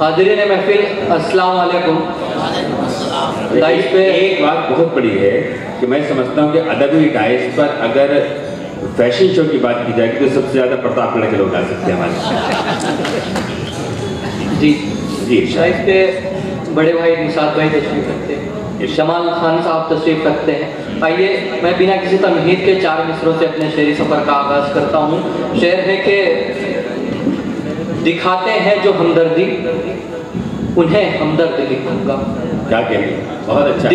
हाज़रीन महफिल अस्सलाम वालेकुम। डाइस पे एक बात बहुत बड़ी है कि मैं समझता हूँ कि अदबी डाइस पर अगर फैशन शो की बात की जाएगी तो सबसे ज़्यादा प्रतापगढ़ के लोग आ सकते हैं हमारे। जी जी डाइस पे बड़े भाई निशात भाई तशरीफ रखते हैं, शमाल खान साहब तशरीफ रखते हैं। आइए मैं बिना किसी तमहीद के 4 मिसरों से अपने शेरी सफ़र का आगाज़ करता हूँ। शेर है कि दिखाते हैं जो हमदर्दी उन्हें हमदर्द लिखूंगा। क्या कहेंगे? बहुत अच्छा।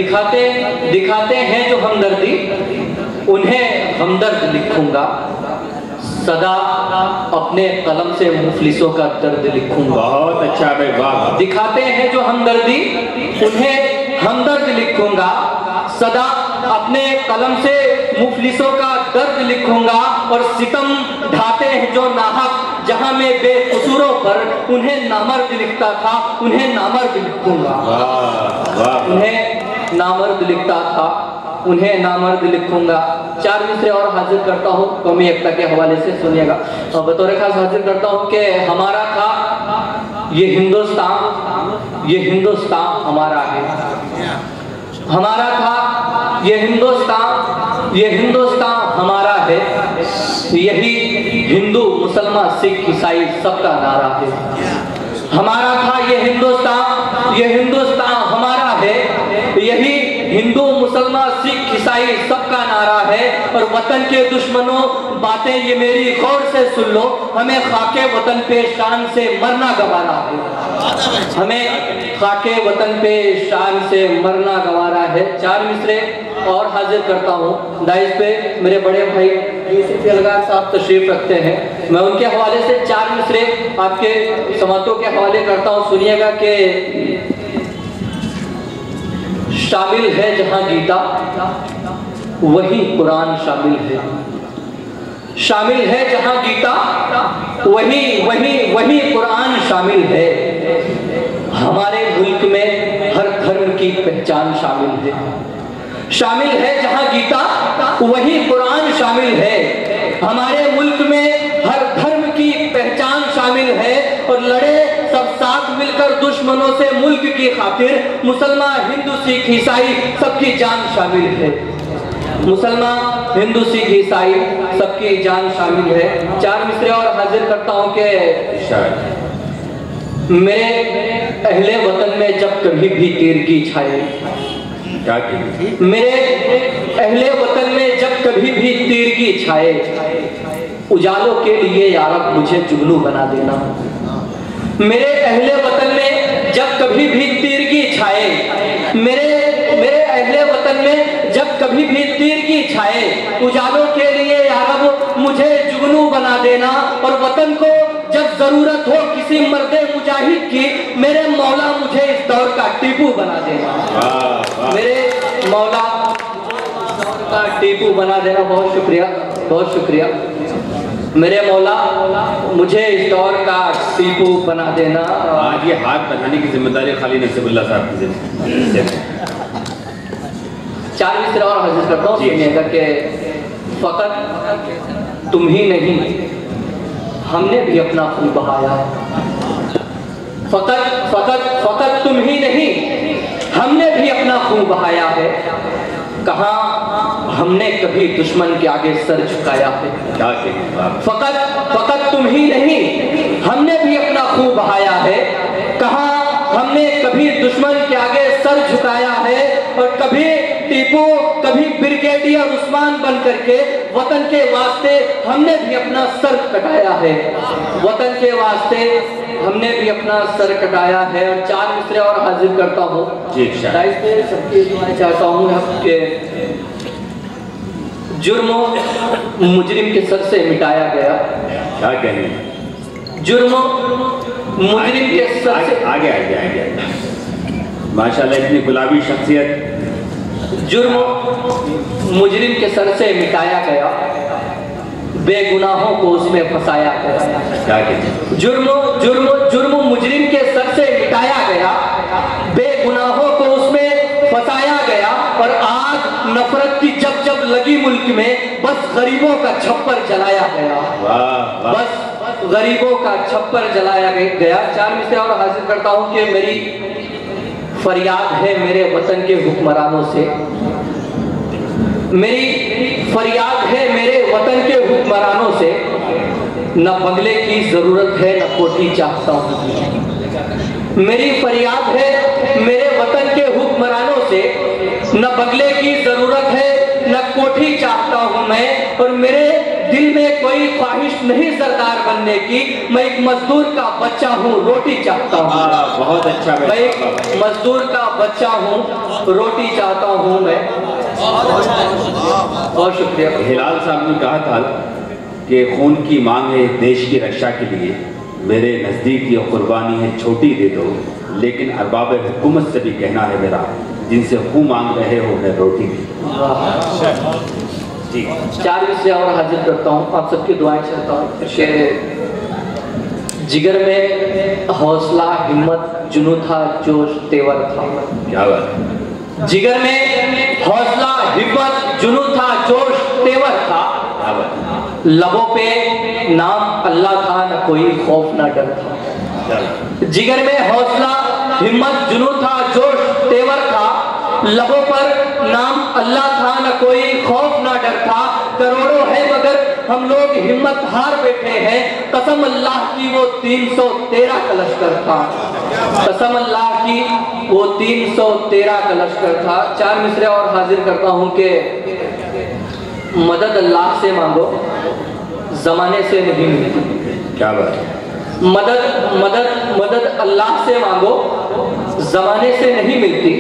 दिखाते हैं जो हमदर्दी उन्हें हमदर्द लिखूंगा, सदा अपने कलम से मुफलिसों का दर्द लिखूंगा। बहुत अच्छा भाई, वाह। दिखाते हैं जो हमदर्दी उन्हें हमदर्द लिखूंगा, सदा अपने कलम से मुफलिसों का दर्द लिखूंगा। और सितम ढाते हैं जो नाहक जहां में बेकसूरों पर उन्हें नामर्द लिखता था, उन्हें नामर्द लिखूंगा। उन्हें नामर्द लिखता था, उन्हें नामर्द लिखूंगा। 4 मिसरे और हाजिर करता हूँ कौमी एकता के हवाले से, सुनिएगा। बतौर खास हाजिर करता हूँ कि हमारा था ये हिंदुस्तान, ये हिंदुस्तान हमारा है। हमारा था ये हिंदुस्तान, ये हिंदुस्तान हमारा है। यही हिंदू मुसलमान सिख ईसाई सबका नारा है। हमारा था ये हिंदुस्तान, ये हिंदुस्तान हमारा है। यही हिंदू मुसलमान सिख ईसाई सबका नारा है। और वतन के दुश्मनों बातें ये मेरी गौर से सुन लो, हमें खाके वतन पे शान से मरना गवारा है। हमें खाके वतन पे शान से मरना गवारा है। 4 मिसरे और हाजिर करता हूँ। डाइस पे मेरे बड़े भाई यूसुफ अलगार साहब तशरीफ रखते हैं। मैं उनके हवाले से 4 मिसरे आपके समातों के हवाले करता हूँ, सुनिएगा कि शामिल है जहां गीता वही कुरान शामिल है। शामिल है जहां गीता वही वही वही कुरान शामिल है। हमारे मुल्क में हर धर्म की पहचान शामिल है। शामिल है जहां गीता वही कुरान शामिल है। हमारे मुल्क में हर धर्म की पहचान शामिल है। और लड़े सब साथ मिलकर दुश्मनों से मुल्क की खातिर, मुसलमान हिंदू सिख ईसाई सबकी जान शामिल है। मुसलमान हिंदू सिख ईसाई सबकी जान शामिल है। 4 मिसरे और हाजिर करता हूँ कि मेरे अहले वतन में जब कभी भी तीरगी छाए, मेरे अहले वतन में जब कभी भी तीरगी छाए, उजालों के लिए यारब मुझे जुगनू बना देना। मेरे अहले वतन में जब कभी भी तीरगी छाए, मेरे अहले वतन में जब कभी भी तीरगी छाए, उजालों के लिए यारब मुझे जुगनू बना देना। और वतन को जब जरूरत हो किसी मर्दे मुजाहिद की, मेरे मौला मुझे इस दौर का टीपू बना देना। मेरे मौला का टीपू बना देना। बहुत शुक्रिया, बहुत शुक्रिया। मेरे मौला मुझे इस दौर का टीपू बना देना। आज ये हाथ बनाने की जिम्मेदारी खाली नसीबुल्लाह साहब की जिम्मेदारी। 4 मिसरे और हाजिर करता हूँ, सुनिएगा कि फकत तुम ही नहीं हमने भी अपना खून बहाया है। फकत फकत फकत तुम ही नहीं हमने भी अपना खून बहाया है। कहाँ हमने कभी दुश्मन के आगे सर झुकाया है। फकत फकत तुम ही नहीं हमने भी अपना खून बहाया है। कहाँ हमने कभी दुश्मन के आगे सर झुकाया है। और कभी टीपू, कभी ब्रिगेडियर उस्मान बन करके वतन के वास्ते हमने भी अपना सर कटाया है। वतन के वास्ते हमने भी अपना सर कटाया है। और 4 मिसरे और हाजिर करता हूँ। सबकी दुआएं चाहता हूँ आपके। जुर्म मुजरिम के सर से मिटाया गया। क्या कहने? जुर्म मुजरिम के सर से आगे आगे आगे माशाल्लाह, इतनी गुलाबी शख्सियत। जुर्म मुजरिम के सर से मिटाया गया, बेगुनाहों को उसमें फंसाया गया। जुर्म जुर्म जुर्म मुजरिम के सर से मिटाया गया, बेगुनाहों को उसमें फंसाया गया। और आग नफरत की जब जब लगी मुल्क में, बस गरीबों का छप्पर जलाया गया। बस गरीबों का छप्पर जलाया गया। 4 मिसरे और हाजिर करता हूँ कि मेरी फरियाद है मेरे वतन के हुक्मरानों से, मेरी फरियाद है मेरे वतन के हुक्मरानों से, न बंगले की जरूरत है न कोठी चाहता हूँ। मेरी फरियाद है मेरे वतन के हुक्मरानों से, न बंगले की जरूरत है न कोठी चाहता हूँ मैं, और मेरे दिल में कोई ख्वाहिश नहीं सरदार बनने की, मैं एक मजदूर का बच्चा हूँ रोटी चाहता हूँ। बहुत अच्छा, मैं एक मजदूर का बच्चा हूँ रोटी चाहता हूँ मैं। बहुत शुक्रिया। हिलाल साहब ने कहा था कि खून की मांग है देश की रक्षा के लिए, मेरे नज़दीक ये कुर्बानी है छोटी दे दो, लेकिन अरबाब हुकूमत से भी कहना है मेरा, जिनसे खून मांग रहे हो मैं रोटी भी। 4 मिसरे और हाजिर करता हूँ, आप सबकी दुआएं चाहता हूँ। जिगर में हौसला हिम्मत जुनून था जोश तेवर था। क्या बात। जिगर में हौसला हिम्मत जुनून था जोश तेवर था। लबों पे नाम अल्लाह था न कोई खौफ न डर था। जिगर में हौसला हिम्मत जुनून था जोश तेवर था। लबों पर नाम अल्लाह था न कोई खौफ न डर था। करोड़ों है मगर हम लोग हिम्मत हार बैठे हैं, कसम अल्लाह की वो 313 का लश्कर था। कसम अल्लाह की वो 313 का लश्कर था। 4 मिसरे और हाजिर करता हूँ कि मदद अल्लाह से मांगो जमाने से नहीं मिलती। क्या बात है। मदद मदद मदद अल्लाह से मांगो जमाने से नहीं मिलती,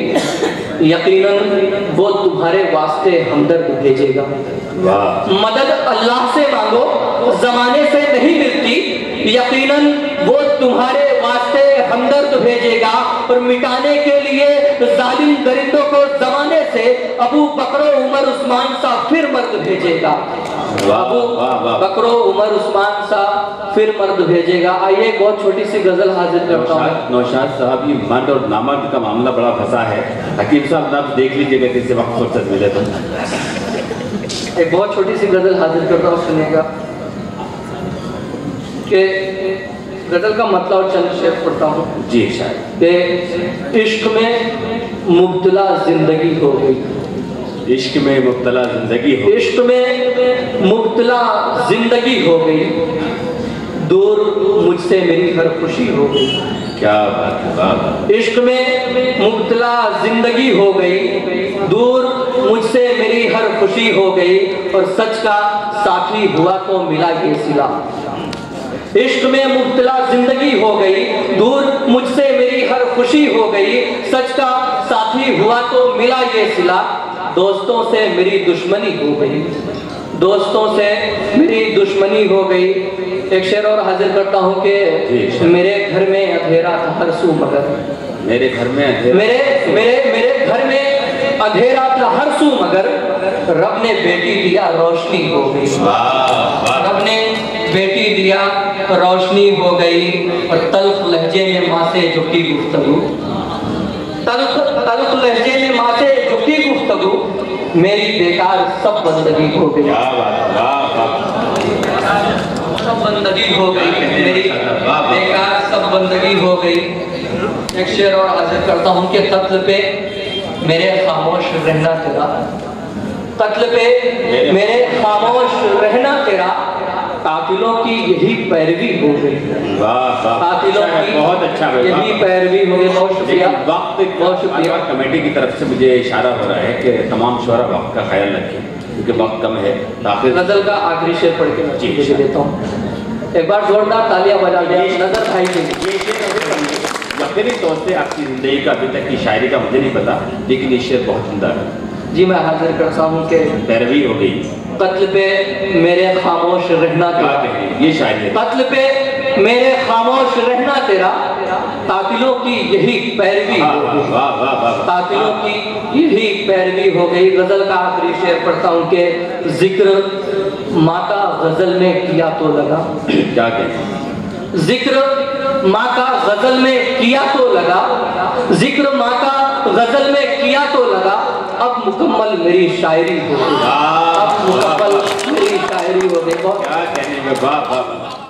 यकीनन वो तुम्हारे वास्ते हमदर्द भेजेगा। मदद अल्लाह से मांगो जमाने से नहीं मिलती, यकीनन वो तुम्हारे वास्ते हमदर्द भेजेगा। और मिटाने के लिए जालिम दरिंदों को जमाने से अबू बकरो उमर उस्मान सा फिर मर्द भेजेगा। अबू बकरो उमर उस्मान सा फिर मर्द भेजेगा। आइए बहुत छोटी सी गजल हाजिर करता हूँ। नौशाद साहब, ये मर्द और नामर्द का मामला बड़ा फंसा है। हकीम साहब आप देख लीजिएगा किसी वक्त फुर्सत मिले तो। एक बहुत छोटी सी गजल हाजिर करता हूँ, सुनिएगा कि गजल का मतलब और चंद शेर पढ़ता हूँ जी शायद। कि इश्क में मुब्तला जिंदगी हो गई। इश्क में मुब्तला जिंदगी हो, इश्क में मुब्तला जिंदगी हो गई, दूर मुझसे मेरी हर खुशी हो गई। क्या बात है। इश्क में मुब्तला जिंदगी हो गई, दूर मुझसे मेरी हर खुशी हो गई, और सच का साथी हुआ तो मिला ये सिला। इश्क में मुब्तला जिंदगी हो गई, दूर मुझसे मेरी हर खुशी हो गई, सच का साथी हुआ तो मिला ये सिला। दोस्तों से मेरी दुश्मनी हो गई, दोस्तों से मेरी दुश्मनी हो गई। एक शेर और हाजिर करता हूँ कि मेरे घर में अंधेरा था हर सू मगर, मेरे घर में अंधेरा, मेरे मेरे मेरे घर में अंधेरा था हर सू मगर, रब ने बेटी दिया रोशनी हो गई। रब ने बेटी दिया रोशनी हो गई। और तल्ख लहजे में माँ से झुकी गुफ्तगू, तल्ख लहजे में माँ से झुकी गुफ्तगू, मेरी बेकार सब बंदगी हो गई। सब बंदगी हो गई, मेरी बेकार सब बंदगी हो गई। एक शेर और हाजिर करता हूँ कि कत्ल पे मेरे खामोश रहना तेरा, कत्ल पे मेरे खामोश रहना तेरा, कातिलों की यही पैरवी हो गई। कातिलों की बहुत अच्छा, यही पैरवी हो गई। बहुत शुक्रिया। वक्त बहुत शुक्रिया। कमेटी की तरफ से मुझे इशारा हो रहा है कि तमाम शुरा वक्त का ख्याल रखें क्योंकि वक्त कम है। गजल का आखिरी शेर पढ़ के जी देता हूँ। एक बार जोरदार तालियां बजा दिया नजर भाई के लिए। वक्तरी तौर से आपकी जिंदगी का अभी तक की शायरी का मुझे नहीं पता, लेकिन ये शेर बहुत सुंदर है। जी मैं हाजिर करता हूँ कि पैरवी हो गई, कत्ल पे मेरे खामोश रहना तेरा, ये शायरी। कत्ल पे मेरे खामोश रहना तेरा, कातिलों की यही पैरवी हो गई। कातिलों की यही पैरवी हो गई। गजल का आखिरी शेर पढ़ता हूँ कि जिक्र माँ का गजल में किया तो लगा, क्या कहते, जिक्र माँ का गजल में किया तो लगा, जिक्र माँ का गजल में किया तो लगा, अब मुकम्मल मेरी शायरी हो गई। अब मुकम्मल मेरी शायरी हो गई। क्या कहने में वाह वाह।